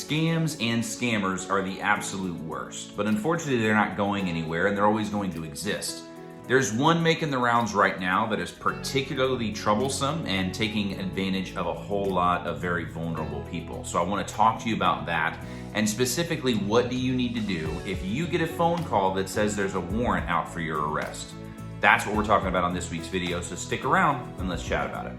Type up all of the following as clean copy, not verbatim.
Scams and scammers are the absolute worst, but unfortunately they're not going anywhere and they're always going to exist. There's one making the rounds right now that is particularly troublesome and taking advantage of a whole lot of very vulnerable people. So I want to talk to you about that, and specifically, what do you need to do if you get a phone call that says there's a warrant out for your arrest? That's what we're talking about on this week's video, so stick around and let's chat about it.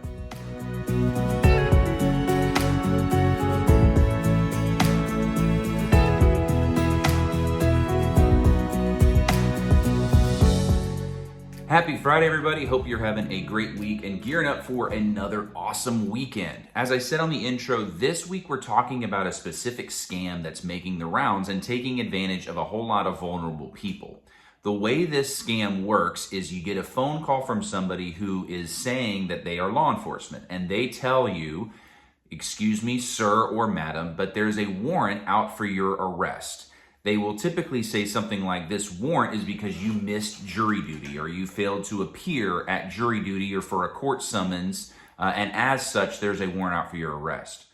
Happy Friday, everybody. Hope you're having a great week and gearing up for another awesome weekend. As I said on the intro, this week we're talking about a specific scam that's making the rounds and taking advantage of a whole lot of vulnerable people. The way this scam works is you get a phone call from somebody who is saying that they are law enforcement, and they tell you, "Excuse me, sir or madam, but there's a warrant out for your arrest." They will typically say something like, "This warrant is because you missed jury duty or you failed to appear at jury duty or for a court summons, and as such, there's a warrant out for your arrest."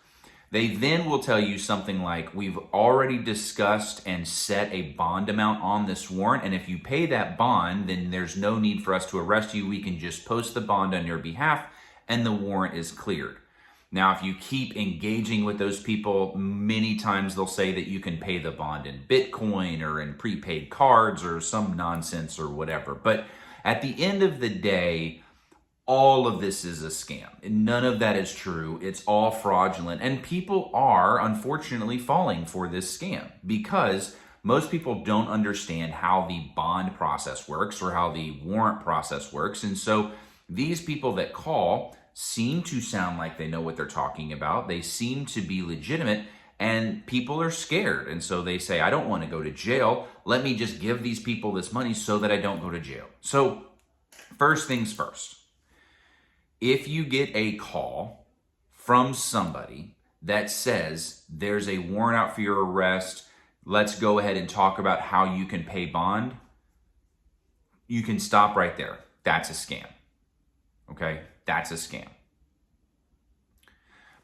They then will tell you something like, "We've already discussed and set a bond amount on this warrant, and if you pay that bond, then there's no need for us to arrest you. We can just post the bond on your behalf and the warrant is cleared." Now, if you keep engaging with those people, many times they'll say that you can pay the bond in Bitcoin or in prepaid cards or some nonsense or whatever. But at the end of the day, all of this is a scam. None of that is true. It's all fraudulent. And people are, unfortunately, falling for this scam because most people don't understand how the bond process works or how the warrant process works. And so these people that call seem to sound like they know what they're talking about. They seem to be legitimate, and people are scared. And so they say, "I don't want to go to jail. Let me just give these people this money so that I don't go to jail." So first things first, if you get a call from somebody that says there's a warrant out for your arrest, let's go ahead and talk about how you can pay bond, you can stop right there. That's a scam. Okay? That's a scam.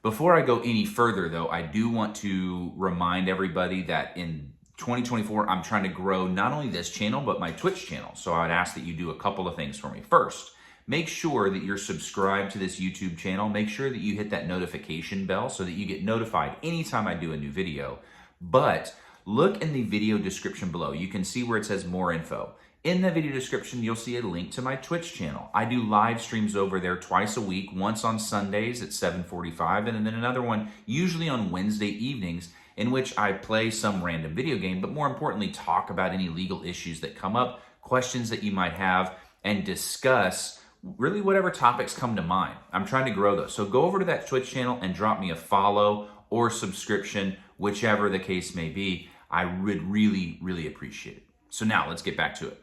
Before I go any further, though, I do want to remind everybody that in 2024, I'm trying to grow not only this channel, but my Twitch channel. So I'd ask that you do a couple of things for me. First, make sure that you're subscribed to this YouTube channel. Make sure that you hit that notification bell so that you get notified anytime I do a new video. But look in the video description below. You can see where it says more info. In the video description, you'll see a link to my Twitch channel. I do live streams over there twice a week, once on Sundays at 7:45, and then another one usually on Wednesday evenings, in which I play some random video game, but more importantly, talk about any legal issues that come up, questions that you might have, and discuss really whatever topics come to mind. I'm trying to grow those. So go over to that Twitch channel and drop me a follow or subscription, whichever the case may be. I would really, really appreciate it. So now let's get back to it.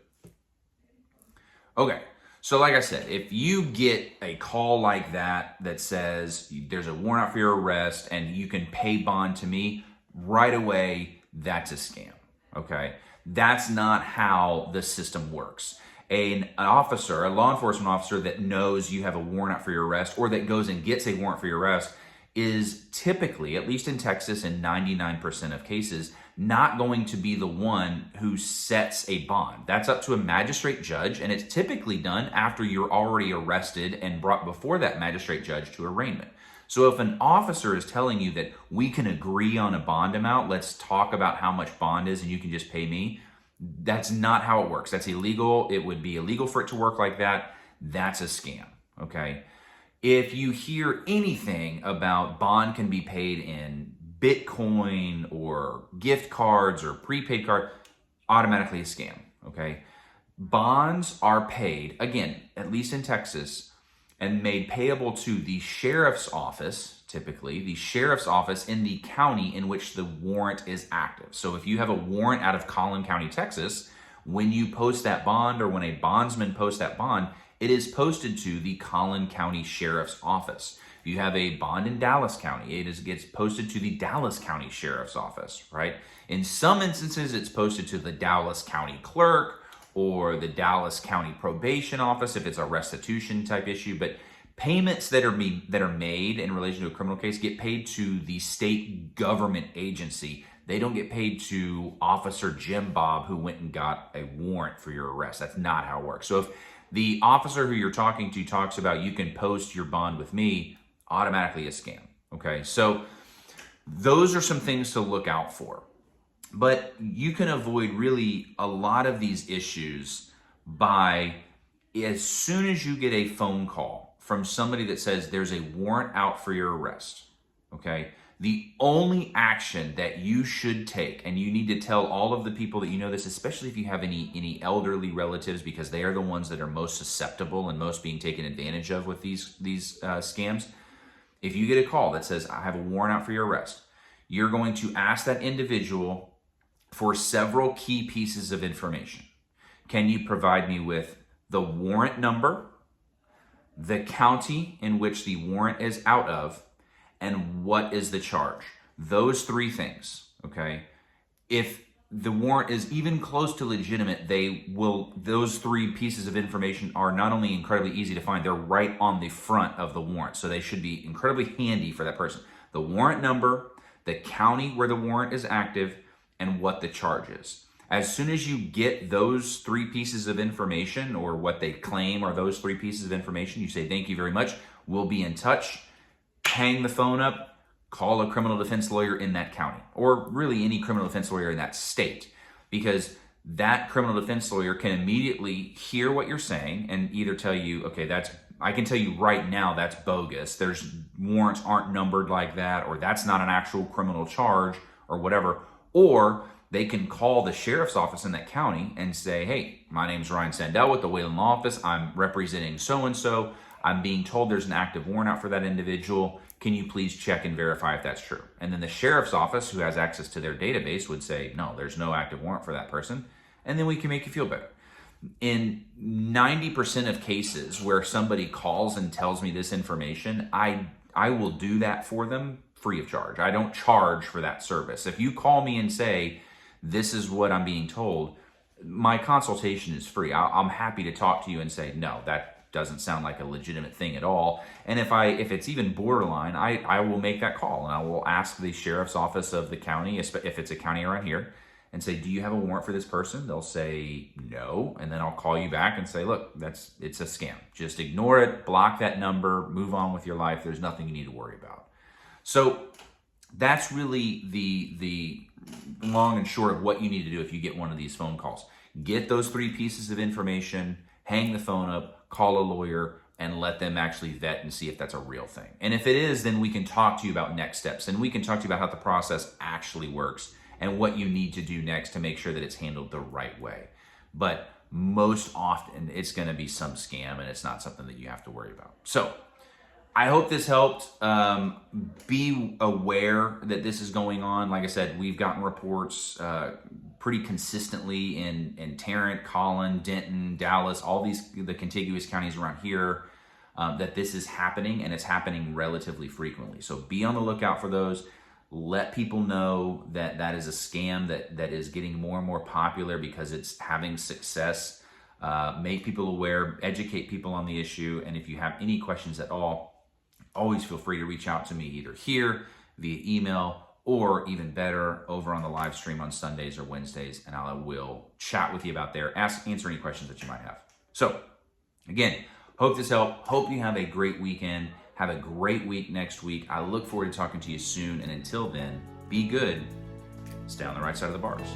Okay, so like I said, if you get a call like that that says there's a warrant out for your arrest and you can pay bond to me right away, that's a scam, okay? That's not how the system works. An officer, a law enforcement officer that knows you have a warrant out for your arrest or that goes and gets a warrant for your arrest is typically, at least in Texas in 99% of cases, not going to be the one who sets a bond. That's up to a magistrate judge, and it's typically done after you're already arrested and brought before that magistrate judge to arraignment. So if an officer is telling you that we can agree on a bond amount, let's talk about how much bond is and you can just pay me, that's not how it works. That's illegal. It would be illegal for it to work like that. That's a scam, okay? If you hear anything about bond can be paid in Bitcoin or gift cards or prepaid card, automatically a scam, okay? Bonds are paid, again, at least in Texas, and made payable to the sheriff's office, typically, the sheriff's office in the county in which the warrant is active. So if you have a warrant out of Collin County, Texas, when you post that bond or when a bondsman posts that bond, it is posted to the Collin County Sheriff's Office. If you have a bond in Dallas County, it gets posted to the Dallas County Sheriff's Office, right? In some instances, it's posted to the Dallas County Clerk or the Dallas County Probation Office if it's a restitution type issue, but payments that are made in relation to a criminal case get paid to the state government agency. They don't get paid to Officer Jim Bob who went and got a warrant for your arrest. That's not how it works. So if the officer who you're talking to talks about you can post your bond with me, automatically a scam. Okay, so those are some things to look out for. But you can avoid really a lot of these issues by, as soon as you get a phone call from somebody that says there's a warrant out for your arrest, okay, the only action that you should take, and you need to tell all of the people that you know this, especially if you have any elderly relatives, because they are the ones that are most susceptible and most being taken advantage of with these scams. If you get a call that says, I have a warrant out for your arrest, you're going to ask that individual for several key pieces of information. Can you provide me with the warrant number, the county in which the warrant is out of, and what is the charge? Those three things, okay? If the warrant is even close to legitimate, those three pieces of information are not only incredibly easy to find, they're right on the front of the warrant. So they should be incredibly handy for that person. The warrant number, the county where the warrant is active, and what the charge is. As soon as you get those three pieces of information, or what they claim are those three pieces of information, you say, thank you very much, we'll be in touch. Hang the phone up, call a criminal defense lawyer in that county, or really any criminal defense lawyer in that state, because that criminal defense lawyer can immediately hear what you're saying and either tell you, okay, I can tell you right now that's bogus. There's warrants aren't numbered like that, or that's not an actual criminal charge, or whatever. Or they can call the sheriff's office in that county and say, hey, my name's Ryan Sandell with the Wayland Law Office. I'm representing so-and-so. I'm being told there's an active warrant out for that individual. Can you please check and verify if that's true? And then the sheriff's office, who has access to their database, would say, no, there's no active warrant for that person. And then we can make you feel better. In 90% of cases where somebody calls and tells me this information, I will do that for them free of charge. I don't charge for that service. If you call me and say, this is what I'm being told, my consultation is free. I'm happy to talk to you and say, no, that doesn't sound like a legitimate thing at all. And if it's even borderline, I will make that call, and I will ask the sheriff's office of the county, if it's a county around here, and say, do you have a warrant for this person? They'll say no, and then I'll call you back and say, look, it's a scam. Just ignore it, block that number, move on with your life. There's nothing you need to worry about. So that's really the long and short of what you need to do if you get one of these phone calls. Get those three pieces of information, hang the phone up, call a lawyer, and let them actually vet and see if that's a real thing. And if it is, then we can talk to you about next steps, and we can talk to you about how the process actually works and what you need to do next to make sure that it's handled the right way. But most often, it's going to be some scam, and it's not something that you have to worry about. So I hope this helped. Be aware that this is going on. Like I said, we've gotten reports pretty consistently in Tarrant, Collin, Denton, Dallas, all the contiguous counties around here, that this is happening, and it's happening relatively frequently. So be on the lookout for those. Let people know that is a scam that is getting more and more popular because it's having success. Make people aware, educate people on the issue, and if you have any questions at all, always feel free to reach out to me either here, via email, or even better, over on the live stream on Sundays or Wednesdays, and I will chat with you about there, answer any questions that you might have. So, again, hope this helped. Hope you have a great weekend. Have a great week next week. I look forward to talking to you soon, and until then, be good. Stay on the right side of the bars.